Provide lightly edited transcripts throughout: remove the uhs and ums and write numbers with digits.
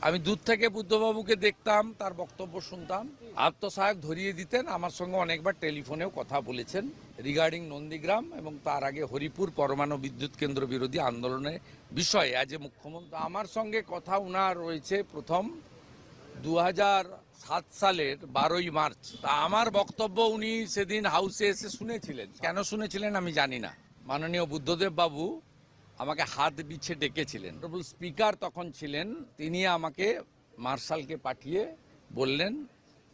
আমি দূর থেকে বুদ্ধবাবুকে দেখতাম, তার বক্তব্য শুনতাম, আত্মসহায়ক ধরিয়ে দিতেন। আমার সঙ্গে অনেকবার টেলিফোনেও কথা বলেছেন রিগার্ডিং নন্দীগ্রাম এবং তার আগে হরিপুর পরমাণু বিদ্যুৎ কেন্দ্র বিরোধী আন্দোলনের বিষয়ে। আজ মুখ্যমন্ত্রী আমার সঙ্গে কথা উনার রয়েছে প্রথম 2007 সালের 12ই মার্চ। তা আমার বক্তব্য উনি সেদিন হাউসে এসে শুনেছিলেন। কেন শুনেছিলেন আমি জানি না। মাননীয় বুদ্ধদেব বাবু আমাকে হাত বিছে ডেকেছিলেন। স্পিকার তখন ছিলেন, তিনি আমাকে মার্শালকে পাঠিয়ে বললেন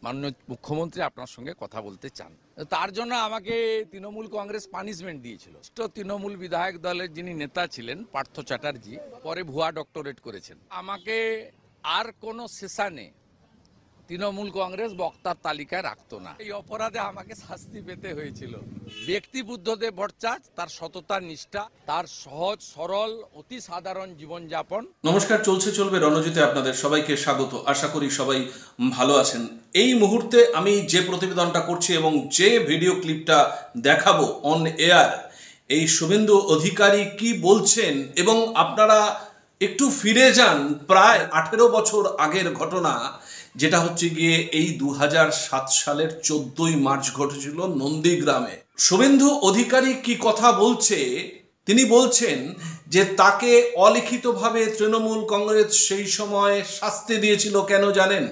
মাননীয় মুখ্যমন্ত্রী আপনার সঙ্গে কথা বলতে চান। তার জন্য আমাকে তৃণমূল কংগ্রেস পানিশমেন্ট দিয়েছিল। তৃণমূল বিধায়ক দলের যিনি নেতা ছিলেন পার্থ চ্যাটার্জি, পরে ভুয়া ডক্টরেট করেছেন, আমাকে আর কোনো সেশনে তৃণমূল কংগ্রেস বক্তার তালিকায় রাখতো না। এই অপরাধে আমাকে শাস্তি পেতে হয়েছিল। ব্যক্তি বুদ্ধদেব ভট্টাচার্য, তার সততা, নিষ্ঠা, তার সহজ সরল অতি সাধারণ জীবনযাপন। নমস্কার, চলছে চলবে রণজিতে আপনাদের সবাইকে স্বাগত। আশা করি সবাই ভালো আছেন। এই মুহূর্তে আমি যে প্রতিবেদনটা করছি এবং যে ভিডিও ক্লিপটা দেখাবো অন এয়ার, এই শুভেন্দু অধিকারী কি বলছেন, এবং আপনারা একটু ফিরে যান প্রায় 18 বছর আগের ঘটনা, যেটা হচ্ছে গিয়ে এই 2007 সালের 14ই মার্চ ঘটেছিল নন্দীগ্রামে। শুভেন্দু অধিকারী কি কথা বলছে, তিনি বলছেন যে তাকে অলিখিতভাবে তৃণমূল কংগ্রেস সেই সময় শাস্তি দিয়েছিল। কেন জানেন?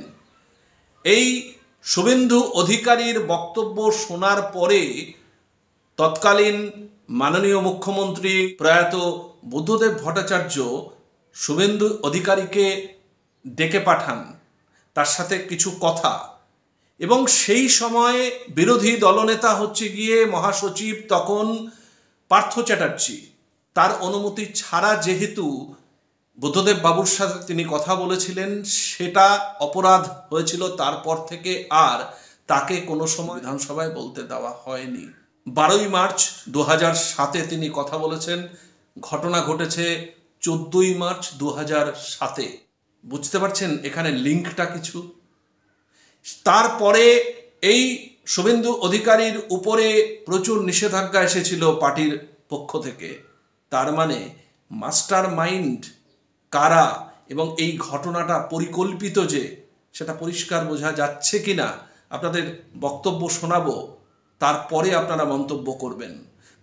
এই শুভেন্দু অধিকারীর বক্তব্য শোনার পরে তৎকালীন মাননীয় মুখ্যমন্ত্রী প্রয়াত বুদ্ধদেব ভট্টাচার্য শুভেন্দু অধিকারীকে ডেকে পাঠান, তার সাথে কিছু কথা। এবং সেই সময়ে বিরোধী দলনেতা হচ্ছে গিয়ে মহাসচিব তখন পার্থ চ্যাটার্জি, তার অনুমতি ছাড়া যেহেতু বুদ্ধদেব বাবুর সাথে তিনি কথা বলেছিলেন, সেটা অপরাধ হয়েছিল। তারপর থেকে আর তাকে কোনো সময় বিধানসভায় বলতে দেওয়া হয়নি। 12ই মার্চ 2007-এ তিনি কথা বলেছেন। ঘটনা ঘটেছে 14ই মার্চ 2007-এ। বুঝতে পারছেন এখানে লিঙ্কটা কিছু? তারপরে এই শুভেন্দু অধিকারীর উপরে প্রচুর নিষেধাজ্ঞা এসেছিল পার্টির পক্ষ থেকে। তার মানে মাস্টার মাইন্ড কারা এবং এই ঘটনাটা পরিকল্পিত যে, সেটা পরিষ্কার বোঝা যাচ্ছে কিনা আপনাদের বক্তব্য শোনাবো, তারপরে আপনারা মন্তব্য করবেন।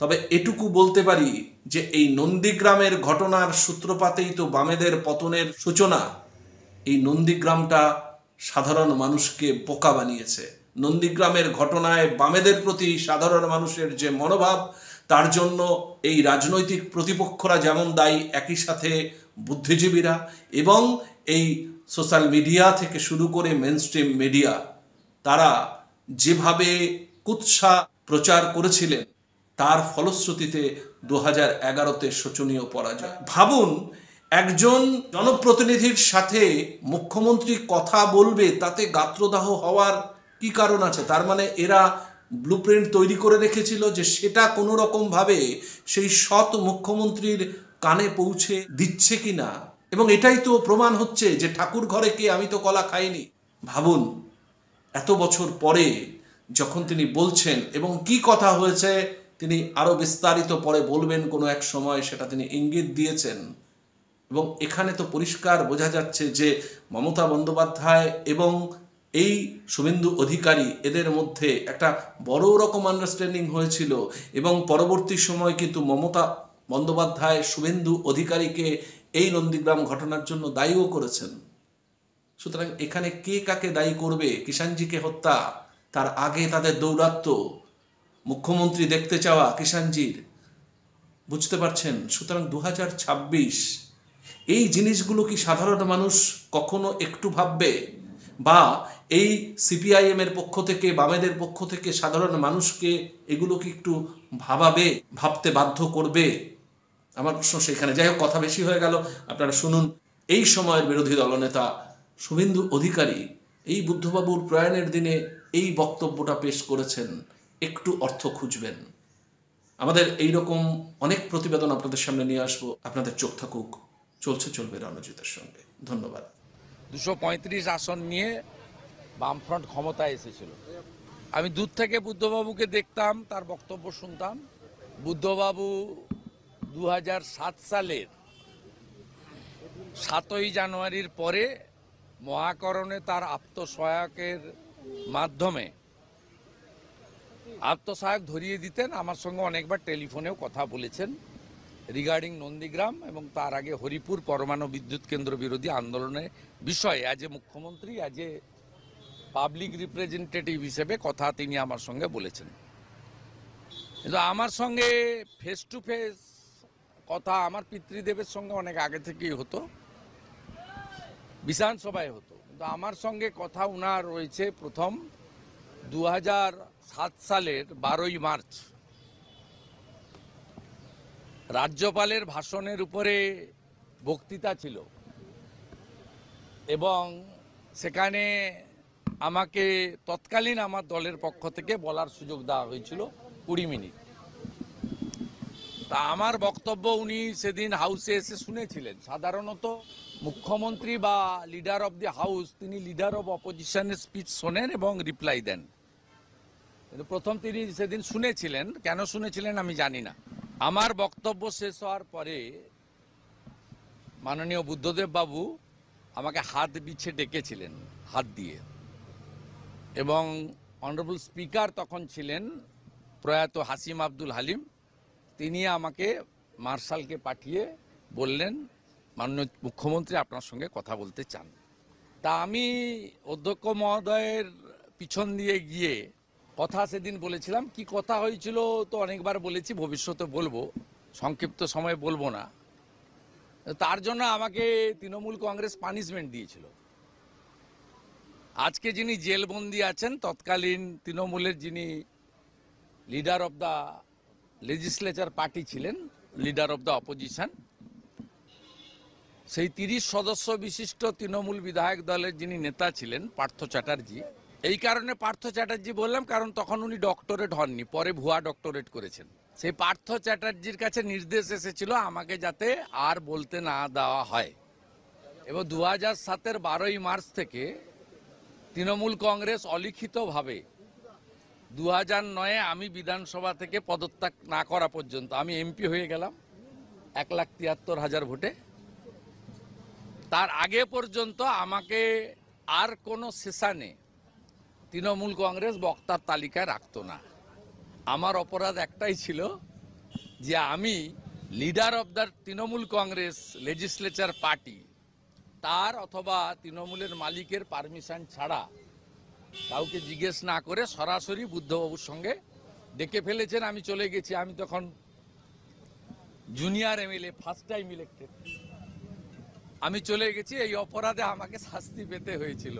তবে এটুকু বলতে পারি যে এই নন্দীগ্রামের ঘটনার সূত্রপাতেই তো বামেদের পতনের সূচনা। এই নন্দীগ্রামটা সাধারণ মানুষকে বোকা বানিয়েছে। নন্দীগ্রামের ঘটনায় বামেদের প্রতি সাধারণ মানুষের যে মনোভাব, তার জন্য এই রাজনৈতিক প্রতিপক্ষরা যেমন দায়ী, একই সাথে বুদ্ধিজীবীরা এবং এই সোশ্যাল মিডিয়া থেকে শুরু করে মেনস্ট্রিম মিডিয়া, তারা যেভাবে কুৎসা প্রচার করেছিলেন, তার ফলশ্রুতিতে 2011-তে শোচনীয় পরাজয়। ভাবুন, একজন জনপ্রতিনিধির সাথে মুখ্যমন্ত্রী কথা বলবে, তাতে গাত্রদাহ হওয়ার কি কারণ আছে? তার মানে এরা ব্লুপ্রিন্ট তৈরি করে রেখেছিল যে সেটা কোনো রকমভাবে সেই সৎ মুখ্যমন্ত্রীর কানে পৌঁছে দিচ্ছে কিনা। এবং এটাই তো প্রমাণ হচ্ছে যে ঠাকুর ঘরে কে, আমি তো কলা খাইনি। ভাবুন, এত বছর পরে যখন তিনি বলছেন, এবং কি কথা হয়েছে তিনি আরো বিস্তারিত পরে বলবেন কোনো এক সময়, সেটা তিনি ইঙ্গিত দিয়েছেন। এবং এখানে তো পরিষ্কার বোঝা যাচ্ছে যে মমতা বন্দ্যোপাধ্যায় এবং এই শুভেন্দু অধিকারী, এদের মধ্যে একটা বড় রকম আন্ডারস্ট্যান্ডিং হয়েছিল। এবং পরবর্তী সময় কিন্তু মমতা বন্দ্যোপাধ্যায় শুভেন্দু অধিকারীকে এই নন্দীগ্রাম ঘটনার জন্য দায়ীও করেছেন। সুতরাং এখানে কে কাকে দায়ী করবে? কিষাণজিকে হত্যা, তার আগে তাদের দৌরাত্ম্য, মুখ্যমন্ত্রী দেখতে চাওয়া কিষাণজির, বুঝতে পারছেন? সুতরাং 2026 এই জিনিসগুলো কি সাধারণ মানুষ কখনো একটু ভাববে? বা এই সিপিআইএম এর পক্ষ থেকে, বামেদের পক্ষ থেকে সাধারণ মানুষকে এগুলো কি একটু ভাবতে বাধ্য করবে? আমার প্রশ্ন সেখানে। যাই হোক, কথা বেশি হয়ে গেল, আপনারা শুনুন। এই সময়ের বিরোধী দলনেতা শুভেন্দু অধিকারী এই বুদ্ধবাবুর প্রয়াণের দিনে এই বক্তব্যটা পেশ করেছেন। একটু অর্থ খুঁজবেন। আমাদের এইরকম অনেক প্রতিবেদন আপনাদের সামনে নিয়ে আসবো। আপনাদের চোখ থাকুক চলছে চলবে রণজিতের সঙ্গে। ধন্যবাদ। 235 আসন নিয়ে বামফ্রন্ট ক্ষমতায় এসেছিল। আমি দূর থেকে বুদ্ধবাবুকে দেখতাম, তার বক্তব্য শুনতাম। বুদ্ধবাবু 2007 সালের 7ই জানুয়ারির পরে মহাকরণে তার আত্মসহায়কের মাধ্যমে আত্মসহায়ক ধরিয়ে দিতেন। আমার সঙ্গে অনেকবার টেলিফোনেও কথা বলেছেন রিগার্ডিং নন্দীগ্রাম এবং তার আগে হরিপুর পরমাণু বিদ্যুৎ কেন্দ্র বিরোধী আন্দোলনের বিষয়ে অ্যাজ এ মুখ্যমন্ত্রী, অ্যাজ এ পাবলিক রিপ্রেজেন্টেটিভ হিসেবে কথা তিনি আমার সঙ্গে বলেছেন। কিন্তু আমার সঙ্গে ফেস টু ফেস কথা আমার পিতৃদেবের সঙ্গে অনেক আগে থেকেই হতো, বিধানসভায় হতো। কিন্তু আমার সঙ্গে কথা উনার রয়েছে প্রথম 2007 সালের 12ই মার্চ রাজ্যপালের ভাষণের উপরে বক্তৃতা ছিল এবং সেখানে আমাকে তৎকালীন আমার দলের পক্ষ থেকে বলার সুযোগ দেওয়া হয়েছিল 20 মিনিট। তা আমার বক্তব্য উনি সেদিন হাউসে এসে শুনেছিলেন। সাধারণত মুখ্যমন্ত্রী বা লিডার অব দি হাউস তিনি লিডার অব অপোজিশনের স্পিচ শোনেন এবং রিপ্লাই দেন। কিন্তু প্রথম তিনি সেদিন শুনেছিলেন, কেন শুনেছিলেন আমি জানি না। আমার বক্তব্য শেষ হওয়ার পরে মাননীয় বুদ্ধদেব বাবু আমাকে হাত বিছে ডেকেছিলেন, হাত দিয়ে। এবং অনারেবল স্পিকার তখন ছিলেন প্রয়াত হাসিম আব্দুল হালিম, তিনি আমাকে মার্শালকে পাঠিয়ে বললেন মাননীয় মুখ্যমন্ত্রী আপনার সঙ্গে কথা বলতে চান। তা আমি অধ্যক্ষ মহোদয়ের পিছন দিয়ে গিয়ে কথা সেদিন বলেছিলাম। কি কথা হয়েছিল তো অনেকবার বলেছি, ভবিষ্যতে বলবো, সংক্ষিপ্ত সময়ে বলবো না। তার জন্য আমাকে তৃণমূল কংগ্রেস পানিশমেন্ট দিয়েছিল। আজকে যিনি জেলবন্দি আছেন তৎকালীন তৃণমূলের যিনি leader of the legislature party ছিলেন, লিডার অব দ্য অপোজিশন, সেই 30 সদস্য বিশিষ্ট তৃণমূল বিধায়ক দলের যিনি নেতা ছিলেন পার্থ চ্যাটার্জি। এই কারণে পার্থ চ্যাটার্জি বললাম কারণ তখন উনি ডক্টরেট হননি, পরে ভুয়া ডক্টরেট করেছেন। সেই পার্থ চ্যাটার্জির কাছে নির্দেশ এসেছিল আমাকে যাতে আর বলতে না দেওয়া হয়। এবং 2007-এর 12ই মার্চ থেকে তৃণমূল কংগ্রেস অলিখিতভাবে 2009-এ আমি বিধানসভা থেকে পদত্যাগ না করা পর্যন্ত, আমি এমপি হয়ে গেলাম 1,73,000 ভোটে, তার আগে পর্যন্ত আমাকে আর কোনো সেশনে তৃণমূল কংগ্রেস বক্তার তালিকায় রাখতো না। আমার অপরাধ একটাই ছিল যে আমি leader of the Trinamool Congress legislature party তার অথবা তৃণমূলের মালিকের পারমিশন ছাড়া কাউকে জিজ্ঞেস না করে সরাসরি বুদ্ধবাবুর সঙ্গে ডেকে ফেলেছেন। আমি চলে গেছি, আমি তখন junior MLA, first time elected. আমি চলে গেছি, এই অপরাধে আমাকে শাস্তি পেতে হয়েছিল।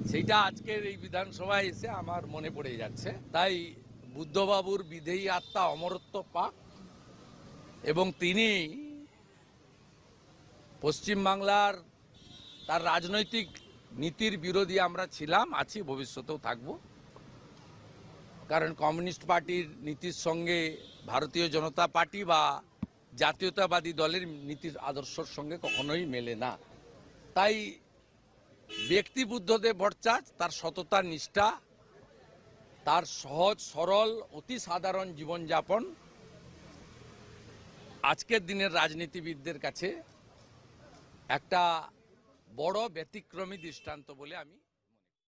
সেইটা আজকের এই বিধানসভায় এসে আমার মনে পড়ে যাচ্ছে। তাই বুদ্ধবাবুর বিধেয়ী আত্মা অমরত্ব পাক এবং তিনি পশ্চিমবাংলার তার রাজনৈতিক নীতির বিরোধী আমরা ছিলাম, আছি, ভবিষ্যতেও থাকব। কারণ কমিউনিস্ট পার্টির নীতির সঙ্গে ভারতীয় জনতা পার্টি বা জাতীয়তাবাদী দলের নীতির আদর্শের সঙ্গে কখনোই মেলে না। তাই ব্যক্তি বুদ্ধদেব ভট্টাচার্য তার সততা, নিষ্ঠা, তার সহজ সরল অতি সাধারণ জীবনযাপন আজকের দিনের রাজনীতিবিদদের কাছে একটা বড় ব্যতিক্রমী দৃষ্টান্ত বলে আমি